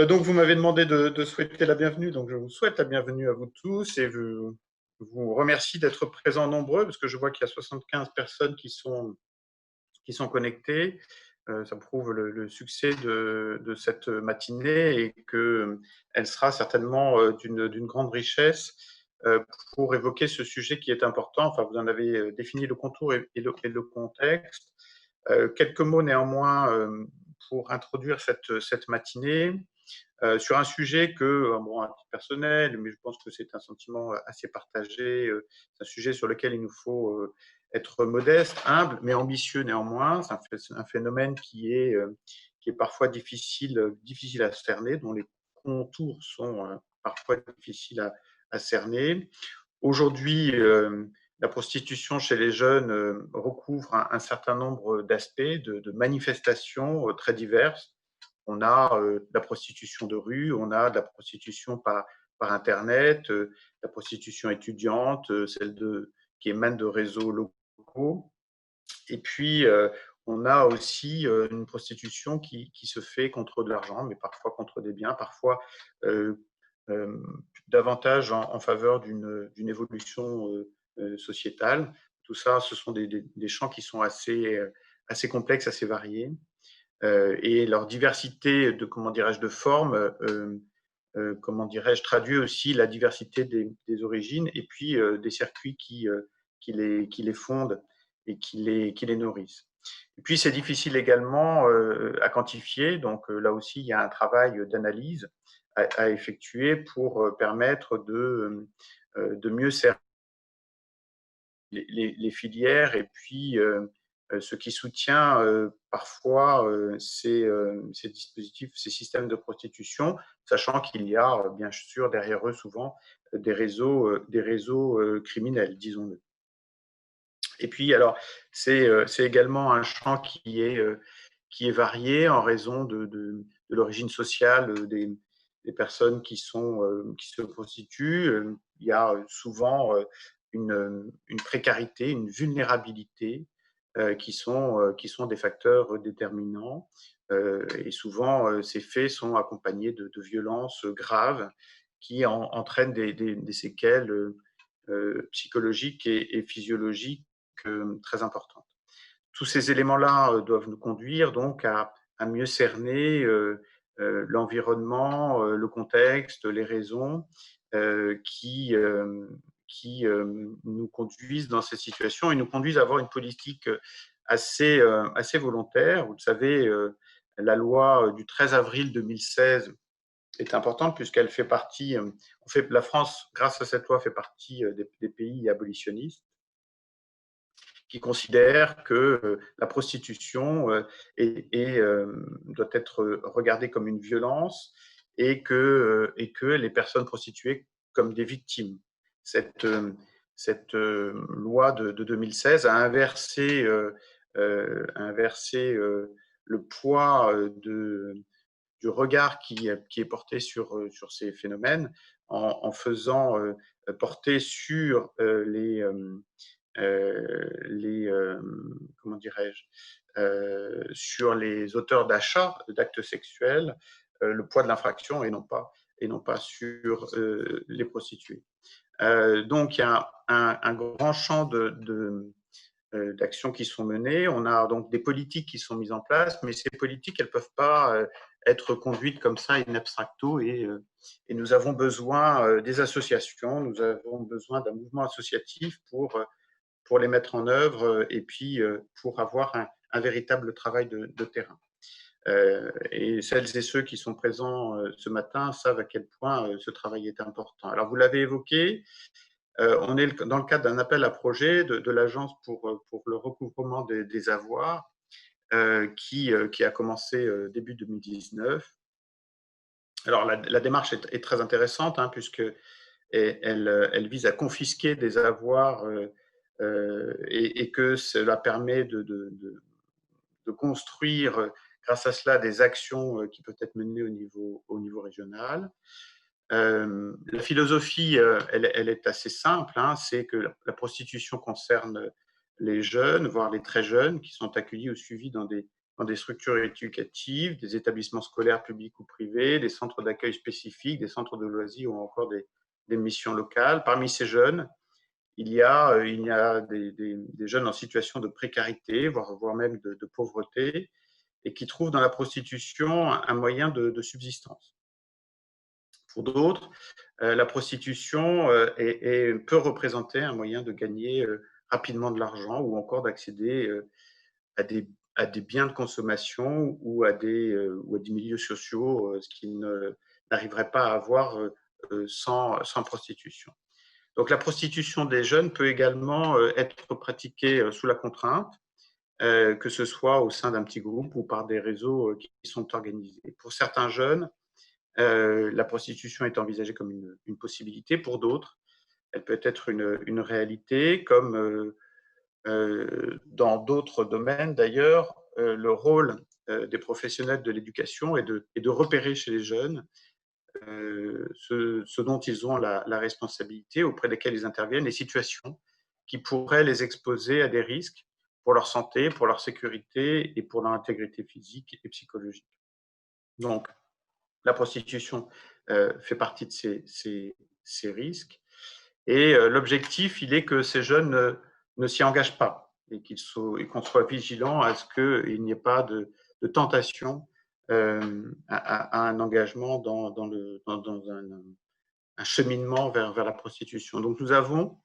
Donc, vous m'avez demandé de souhaiter la bienvenue, donc je vous souhaite la bienvenue à vous tous et je vous remercie d'être présents nombreux parce que je vois qu'il y a 75 personnes qui sont connectées. Ça prouve le succès de cette matinée et qu'elle sera certainement d'une grande richesse pour évoquer ce sujet qui est important. Enfin, vous en avez défini le contour et le contexte. Quelques mots néanmoins pour introduire cette matinée. Sur un sujet que, bon, à titre personnel, mais je pense que c'est un sentiment assez partagé, c'est un sujet sur lequel il nous faut être modeste, humble, mais ambitieux néanmoins. C'est un phénomène qui est parfois difficile à cerner, dont les contours sont parfois difficiles à cerner. Aujourd'hui, la prostitution chez les jeunes recouvre un certain nombre d'aspects, de manifestations très diverses. On a la prostitution de rue, on a de la prostitution par Internet, la prostitution étudiante, qui émane de réseaux locaux. Et puis, on a aussi une prostitution qui se fait contre de l'argent, mais parfois contre des biens, parfois euh, euh, davantage en faveur d'une évolution sociétale. Tout ça, ce sont des champs qui sont assez complexes, assez variés. Et leur diversité de, comment dirais-je, de formes, comment dirais-je, traduit aussi la diversité des origines et puis des circuits qui les fondent et qui les nourrissent. Et puis c'est difficile également à quantifier, donc là aussi il y a un travail d'analyse à effectuer pour permettre de mieux cerner les filières et puis ce qui soutient parfois ces dispositifs, ces systèmes de prostitution, sachant qu'il y a bien sûr derrière eux souvent des réseaux criminels, disons-le. Et puis alors, c'est également un champ qui est varié en raison de l'origine sociale des personnes qui se prostituent. Il y a souvent une précarité, une vulnérabilité qui sont des facteurs déterminants. Et souvent, ces faits sont accompagnés de violences graves qui entraînent des séquelles psychologiques et physiologiques très importantes. Tous ces éléments-là doivent nous conduire donc à mieux cerner l'environnement, le contexte, les raisons qui nous conduisent dans cette situation et nous conduisent à avoir une politique assez volontaire. Vous le savez, la loi du 13 avril 2016 est importante puisqu'elle fait partie, la France, grâce à cette loi, fait partie des pays abolitionnistes qui considèrent que la prostitution doit être regardée comme une violence et que les personnes prostituées comme des victimes. Cette, cette loi de 2016 a inversé le poids du regard qui est porté sur ces phénomènes en faisant porter sur comment dirais-je, sur les auteurs d'achats d'actes sexuels le poids de l'infraction et non pas sur les prostituées. Donc, il y a un grand champ d'actions qui sont menées. On a donc des politiques qui sont mises en place, mais ces politiques, elles ne peuvent pas être conduites comme ça in abstracto et nous avons besoin des associations, nous avons besoin d'un mouvement associatif pour les mettre en œuvre et puis pour avoir un véritable travail de terrain. Et celles et ceux qui sont présents ce matin savent à quel point ce travail est important. Alors, vous l'avez évoqué, on est dans le cadre d'un appel à projet de l'Agence pour le recouvrement des avoirs qui a commencé début 2019. Alors, la démarche est très intéressante hein, puisque elle vise à confisquer des avoirs et que cela permet de construire grâce à cela des actions qui peuvent être menées au niveau régional. La philosophie, elle est assez simple, hein, c'est que la prostitution concerne les jeunes, voire les très jeunes, qui sont accueillis ou suivis dans des structures éducatives, des établissements scolaires publics ou privés, des centres d'accueil spécifiques, des centres de loisirs ou encore des missions locales. Parmi ces jeunes, il y a des jeunes en situation de précarité, voire même de pauvreté, et qui trouvent dans la prostitution un moyen de subsistance. Pour d'autres, la prostitution peut représenter un moyen de gagner rapidement de l'argent ou encore d'accéder à des biens de consommation ou à des milieux sociaux, ce qu'ils n'arriveraient pas à avoir sans prostitution. Donc la prostitution des jeunes peut également être pratiquée sous la contrainte, que ce soit au sein d'un petit groupe ou par des réseaux qui sont organisés. Pour certains jeunes, la prostitution est envisagée comme une possibilité. Pour d'autres, elle peut être une réalité, comme dans d'autres domaines d'ailleurs. Le rôle des professionnels de l'éducation est de repérer chez les jeunes ce dont ils ont la responsabilité, auprès desquels ils interviennent, les situations qui pourraient les exposer à des risques pour leur santé, pour leur sécurité et pour leur intégrité physique et psychologique. Donc, la prostitution fait partie de ces risques. Et l'objectif, il est que ces jeunes ne s'y engagent pas et qu'on soit vigilant à ce qu'il n'y ait pas de tentation à un engagement dans un cheminement vers la prostitution. Donc nous avons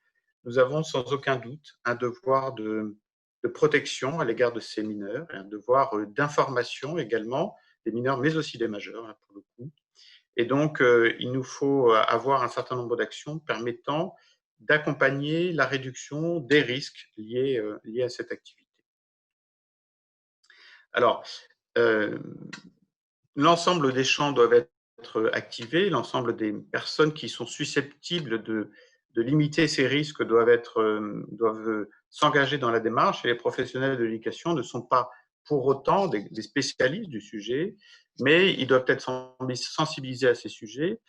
sans aucun doute un devoir de protection à l'égard de ces mineurs, et un devoir d'information également des mineurs, mais aussi des majeurs, hein, pour le coup. Et donc, il nous faut avoir un certain nombre d'actions permettant d'accompagner la réduction des risques liés à cette activité. Alors, l'ensemble des champs doivent être activés, l'ensemble des personnes qui sont susceptibles de limiter ces risques doivent s'engager dans la démarche, et les professionnels de l'éducation ne sont pas pour autant des spécialistes du sujet, mais ils doivent être sensibilisés à ces sujets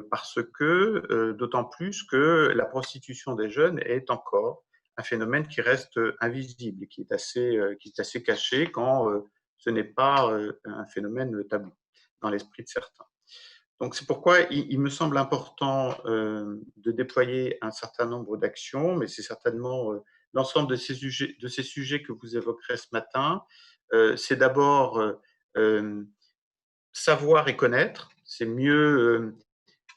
parce que, d'autant plus que la prostitution des jeunes est encore un phénomène qui reste invisible et qui est assez caché quand ce n'est pas un phénomène tabou dans l'esprit de certains. Donc c'est pourquoi il me semble important de déployer un certain nombre d'actions, mais c'est certainement l'ensemble de ces sujets que vous évoquerez ce matin. C'est d'abord savoir et connaître, c'est mieux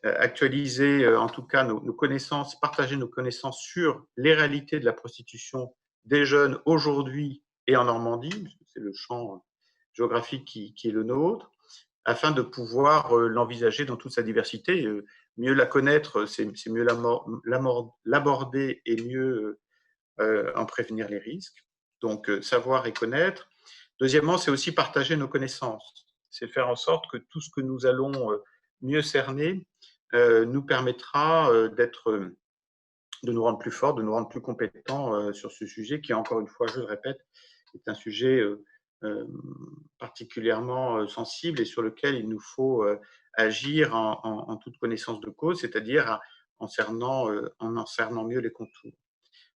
actualiser en tout cas nos connaissances, partager nos connaissances sur les réalités de la prostitution des jeunes aujourd'hui et en Normandie, puisque c'est le champ géographique qui est le nôtre, afin de pouvoir l'envisager dans toute sa diversité. Mieux la connaître, c'est mieux l'aborder et mieux en prévenir les risques. Donc, savoir et connaître. Deuxièmement, c'est aussi partager nos connaissances. C'est faire en sorte que tout ce que nous allons mieux cerner nous permettra de nous rendre plus forts, de nous rendre plus compétents sur ce sujet qui, encore une fois, je le répète, est un sujet particulièrement sensible et sur lequel il nous faut agir en toute connaissance de cause, c'est-à-dire en en cernant mieux les contours.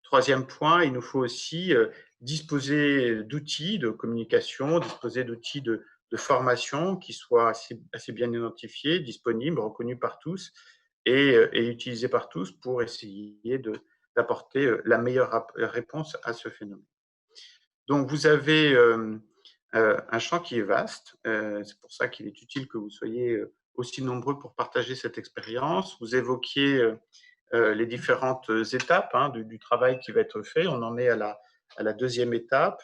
Troisième point, il nous faut aussi disposer d'outils de communication, disposer d'outils de formation qui soient assez bien identifiés, disponibles, reconnus par tous et utilisés par tous pour essayer d'apporter la meilleure réponse à ce phénomène. Donc, vous avez un champ qui est vaste. C'est pour ça qu'il est utile que vous soyez aussi nombreux pour partager cette expérience. Vous évoquiez les différentes étapes du travail qui va être fait. On en est à la deuxième étape.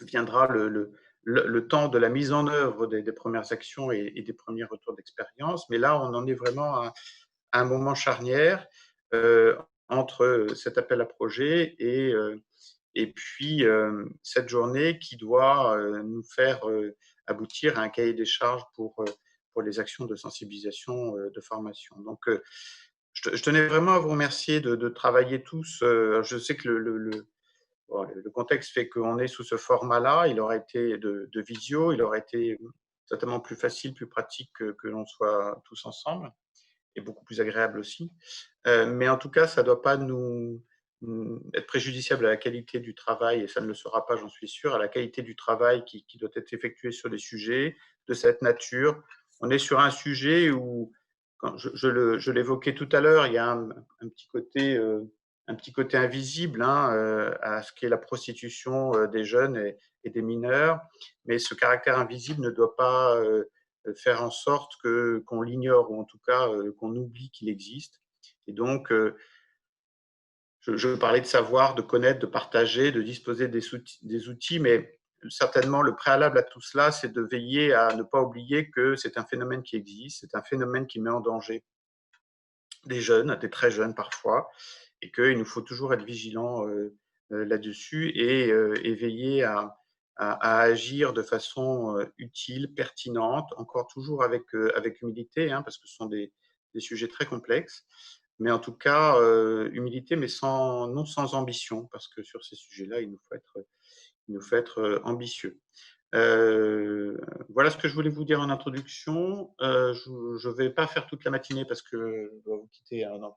Viendra le temps de la mise en œuvre des premières actions et des premiers retours d'expérience. Mais là, on en est vraiment à un moment charnière entre cet appel à projet et puis cette journée qui doit nous faire aboutir à un cahier des charges pour les actions de sensibilisation, de formation. Donc, je tenais vraiment à vous remercier de travailler tous. Je sais que le contexte fait qu'on est sous ce format-là. Il aurait été de visio, il aurait été certainement plus facile, plus pratique que l'on soit tous ensemble et beaucoup plus agréable aussi. Mais en tout cas, ça ne doit pas nous être préjudiciable à la qualité du travail, et ça ne le sera pas, j'en suis sûr, à la qualité du travail qui doit être effectué sur des sujets de cette nature. On est sur un sujet où, quand je l'évoquais tout à l'heure, il y a un petit côté invisible, hein, à ce qu'est la prostitution des jeunes et des mineurs, mais ce caractère invisible ne doit pas faire en sorte qu'on l'ignore, ou en tout cas qu'on oublie qu'il existe. Et donc, je parlais de savoir, de connaître, de partager, de disposer des outils, mais certainement le préalable à tout cela, c'est de veiller à ne pas oublier que c'est un phénomène qui existe, c'est un phénomène qui met en danger des jeunes, des très jeunes parfois, et qu'il nous faut toujours être vigilants là-dessus, et veiller à agir de façon utile, pertinente, encore toujours avec humilité, hein, parce que ce sont des sujets très complexes, mais en tout cas, humilité, mais non sans ambition, parce que sur ces sujets-là, il nous faut être ambitieux. Voilà ce que je voulais vous dire en introduction. Je ne vais pas faire toute la matinée parce que je dois vous quitter hein, dans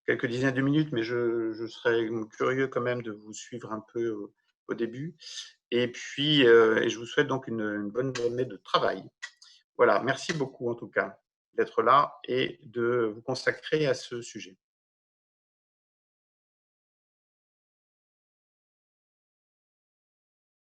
quelques dizaines de minutes, mais je serais curieux quand même de vous suivre un peu au début. Et puis, et je vous souhaite donc une bonne journée de travail. Voilà, merci beaucoup en tout cas d'être là et de vous consacrer à ce sujet.